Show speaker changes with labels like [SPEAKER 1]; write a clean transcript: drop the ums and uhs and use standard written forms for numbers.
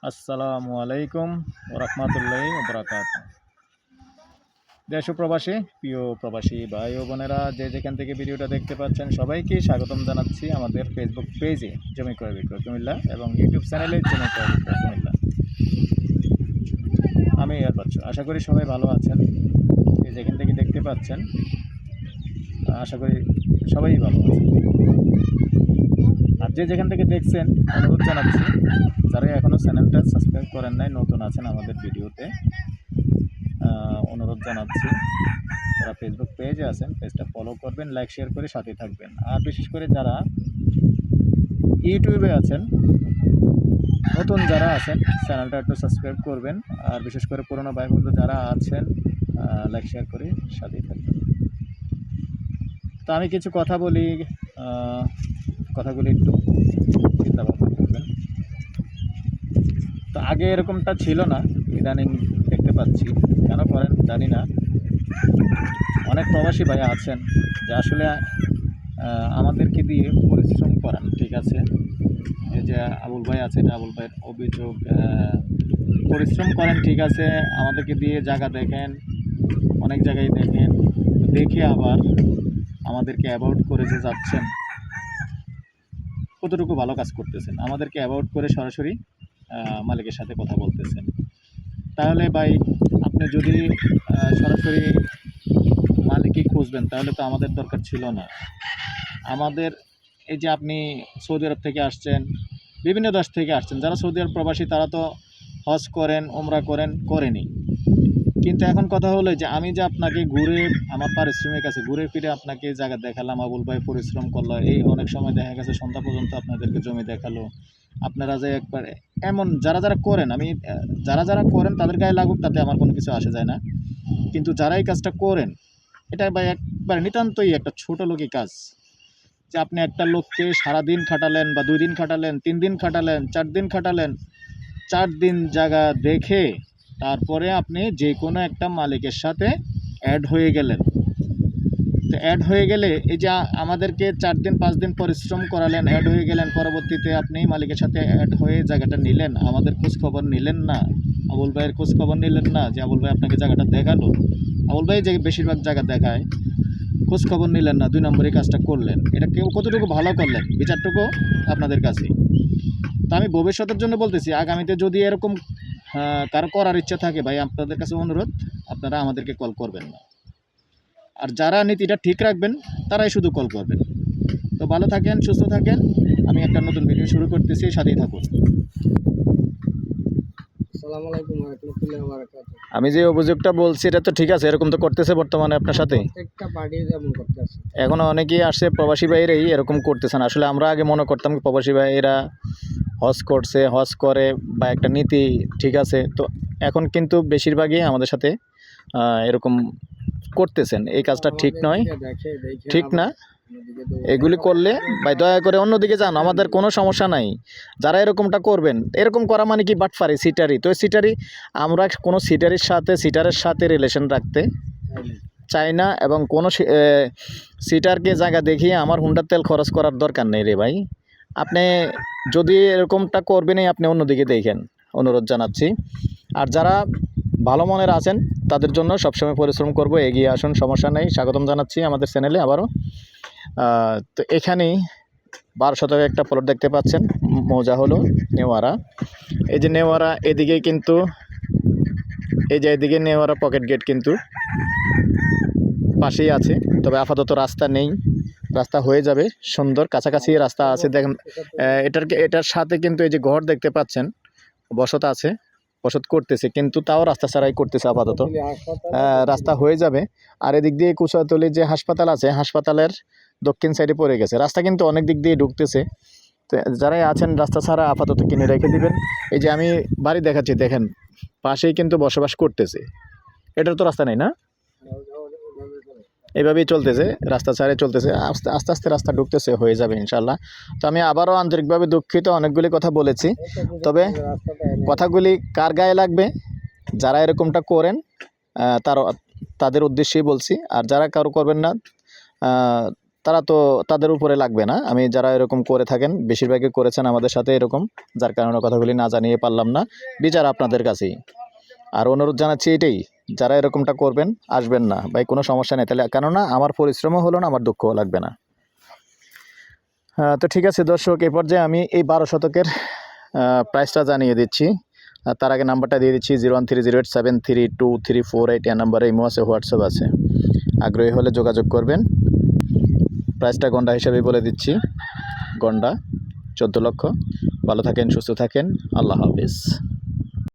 [SPEAKER 1] আসসালামু আলাইকুম ওরহমতুল্লাহি ওবরাকাতুহু। দেশ ও প্রবাসী প্রিয় প্রবাসী ভাই ও বোনেরা যে যেখান থেকে ভিডিওটা দেখতে পাচ্ছেন সবাইকে স্বাগতম জানাচ্ছি আমাদের ফেসবুক পেজে জমি ক্রয় বিক্রয় কুমিল্লা এবং ইউটিউব চ্যানেলে জমি ক্রয় বিক্রয় কুমিল্লা। আমি এর পাচ্ছ আশা করি সবাই ভালো আছেন। এই যেখান থেকে দেখতে পাচ্ছেন আশা করি সবাই ভালো আছেন। আর যে যেখান থেকে দেখছেন অনুরোধ জানাচ্ছি যারা এখনও চ্যানেলটা সাবস্ক্রাইব করেন নাই, নতুন আছেন আমাদের ভিডিওতে, অনুরোধ জানাচ্ছি যারা ফেসবুক পেজে আছেন পেজটা ফলো করবেন, লাইক শেয়ার করে সাথে থাকবেন। আর বিশেষ করে যারা ইউটিউবে আছেন, নতুন যারা আছেন চ্যানেলটা একটু সাবস্ক্রাইব করবেন। আর বিশেষ করে পুরনো ভাই বন্ধু যারা আছেন লাইক শেয়ার করে সাথেই থাকবেন। তো আমি কিছু কথা বলি, কথাগুলি একটু চিন্তা ভাবনা করবেন। তো আগে এরকমটা ছিল না, ইদানিং দেখতে পাচ্ছি, কেন করেন জানি না। অনেক প্রবাসী ভাই আছেন যে আসলে আমাদেরকে দিয়ে পরিশ্রম করান, ঠিক আছে। এই যে আবুল ভাই আছে, এটা আবুল ভাইয়ের অভিযোগ, পরিশ্রম করেন ঠিক আছে, আমাদেরকে দিয়ে জায়গা দেখেন, অনেক জায়গায় দেখেন, দেখে আবার আমাদেরকে অ্যাভয়েড করে যে যাচ্ছেন, কতটুকু ভালো কাজ করতেছেন। আমাদেরকে অ্যাভয়েড করে সরাসরি মালিকের সাথে কথা বলতেছেন। তাহলে ভাই আপনি যদি সরাসরি মালিকই খুঁজবেন তাহলে তো আমাদের দরকার ছিল না। আমাদের এই যে আপনি সৌদি আরব থেকে আসছেন, বিভিন্ন দেশ থেকে আসছেন, যারা সৌদি আরব প্রবাসী তারা তো হজ করেন, ওমরা করেন, করেনি। কিন্তু এখন কথা হলো যে আমি যে আপনাকে ঘুরে আমার পারিশ্রমিক আছে, ঘুরে ফিরে আপনাকে জায়গা দেখালাম, আবুল ভাই পরিশ্রম করলো, এই অনেক সময় দেখা গেছে সন্ধ্যা পর্যন্ত আপনাদেরকে জমি দেখালো, আপনারা যে একবার এমন যারা যারা করেন, আমি যারা যারা করেন তাদের গায়ে লাগুক তাতে আমার কোনো কিছু আসে যায় না, কিন্তু যারা এই কাজটা করেন এটা ভাই একবার নিতান্তই একটা ছোট লোকই কাজ। যে আপনি একটা লোককে সারাদিন খাটালেন বা 2 দিন খাটালেন, 3 দিন খাটালেন, 4 দিন খাটালেন, 4 দিন জায়গা দেখে তারপরে আপনি যে কোনো একটা মালিকের সাথে অ্যাড হয়ে গেলেন। তো অ্যাড হয়ে গেলে এই যে আমাদেরকে 4 দিন 5 দিন পরিশ্রম করালেন, অ্যাড হয়ে গেলেন, পরবর্তীতে আপনি মালিকের সাথে অ্যাড হয়ে জায়গাটা নিলেন, আমাদের খোঁজ খবর নিলেন না, আবুল ভাইয়ের খোঁজ খবর নিলেন না যে আবুল ভাই আপনাকে জায়গাটা দেখালো। আবুল ভাই যে বেশিরভাগ জায়গা দেখায়, খোঁজ খবর নিলেন না, 2 নম্বরই কাজটা করলেন। এটা কেউ কতটুকু ভালো করলেন বিচারটুকু আপনাদের কাছে। তো আমি ভবিষ্যতের জন্য বলতেছি, আগামীতে যদি এরকম কারো করার ইচ্ছা থাকে ভাই আপনাদের কাছে অনুরোধ, আপনারা আমাদেরকে কল করবেন না। আর যারা নীতিটা ঠিক রাখবেন তারাই শুধু কল করবেন। তো ভালো থাকেন, সুস্থ থাকেন। আমি একটা নতুন ভিডিও শুরু করতেছি, সাথেই থাকুন।
[SPEAKER 2] আসসালামু আলাইকুম ওয়া রাহমাতুল্লাহি ওয়া বারাকাতুহু।
[SPEAKER 1] আমি যে অভিযোগটা বলছি এটা তো ঠিক আছে, এরকম তো করতেছে বর্তমানে আপনার সাথে,
[SPEAKER 2] প্রত্যেকটা পার্টি যেমন করতেছে।
[SPEAKER 1] এখন অনেকেই আসছে প্রবাসী ভাইরাই এরকম করতেছেন। আসলে আমরা আগে মনে করতাম কি প্রবাসী ভাইয়েরা হজ করছে, হজ করে বা একটা নীতি ঠিক আছে, তো এখন কিন্তু বেশিরভাগই আমাদের সাথে এরকম করতেছেন। এই কাজটা ঠিক নয়, ঠিক না। এগুলি করলে ভাই দয়া করে অন্যদিকে যান, আমাদের কোনো সমস্যা নাই। যারা এরকমটা করবেন, এরকম করা মানে কি বাটফারি, সিটারি। তো সিটারি আমরা কোনো সিটারের সাথে রিলেশন রাখতে চাই না, এবং কোনো সিটারকে জায়গা দেখিয়ে আমার হুন্ডার তেল খরচ করার দরকার নেই রে ভাই। আপনি যদি এরকমটা করবেনই আপনি অন্যদিকে দেখেন, অনুরোধ জানাচ্ছি। আর যারা ভালো মনের আছেন তাদের জন্য সবসময় পরিশ্রম করব, এগিয়ে আসুন, সমস্যা নেই। স্বাগতম জানাচ্ছি আমাদের চ্যানেলে আবারও। তো এখানেই 12 শতকে একটা প্লট দেখতে পাচ্ছেন, মৌজা হলো নেওয়ারা। এই যে নেওয়ারা এদিকে কিন্তু, এই যে এদিকে নেওয়ারা পকেট গেট কিন্তু পাশেই আছে, তবে আপাতত রাস্তা নেই, রাস্তা হয়ে যাবে সুন্দর, কাছাকাছি রাস্তা আছে। দেখেন এটার সাথে কিন্তু এই যে ঘর দেখতে পাচ্ছেন, বসত আছে, বসত করতেছে, কিন্তু তাও রাস্তা ছাড়াই করতেছে আপাতত। রাস্তা হয়ে যাবে। আর এদিক দিয়ে কুচাতলি যে হাসপাতাল আছে, হাসপাতালের দক্ষিণ সাইডে পড়ে গেছে, রাস্তা কিন্তু অনেক দিক দিয়ে ঢুকতেছে। তো যারাই আছেন রাস্তা ছাড়া আপাতত কিনে রেখে দিবেন। এই যে আমি বাড়ি দেখাচ্ছি, দেখেন পাশেই কিন্তু বসবাস করতেছে, এটার তো রাস্তা নেই না, এভাবেই চলতেছে, রাস্তা ছাড়ে চলতেছে, আস্তে আস্তে আস্তে রাস্তা ঢুকতেছে, হয়ে যাবে ইনশাল্লাহ। তো আমি আবারও আন্তরিকভাবে দুঃখিত, অনেকগুলি কথা বলেছি, তবে কথাগুলি কার গায়ে লাগবে, যারা এরকমটা করেন তাদের উদ্দেশ্যেই বলছি। আর যারা কারো করবেন না তারা তো তাদের উপরে লাগবে না। আমি যারা এরকম করে থাকেন বেশিরভাগই করেছেন আমাদের সাথে এরকম, যার কারণে কথাগুলি না জানিয়ে পারলাম না। বিচার আপনাদের কাছেই। আর অনুরোধ জানাচ্ছি এটাই, যারা এরকমটা করবেন আসবেন না ভাই, কোনো সমস্যা নেই তাহলে, কেননা আমার পরিশ্রমও হলো না, আমার দুঃখও লাগবে না। তো ঠিক আছে দর্শক, এই পর্যায়ে আমি এই 12 শতকের প্রাইসটা জানিয়ে দিচ্ছি। আর তার আগে নাম্বারটা দিয়ে দিচ্ছি 0130873234 এই নাম্বারে ইমো আছে, হোয়াটসঅ্যাপ আছে। আগ্রহী হলে যোগাযোগ করবেন। প্রাইসটা গন্ডা হিসাবেই বলে দিচ্ছি, গন্ডা 14 লক্ষ। ভালো থাকেন, সুস্থ থাকেন, আল্লাহ হাফিজ।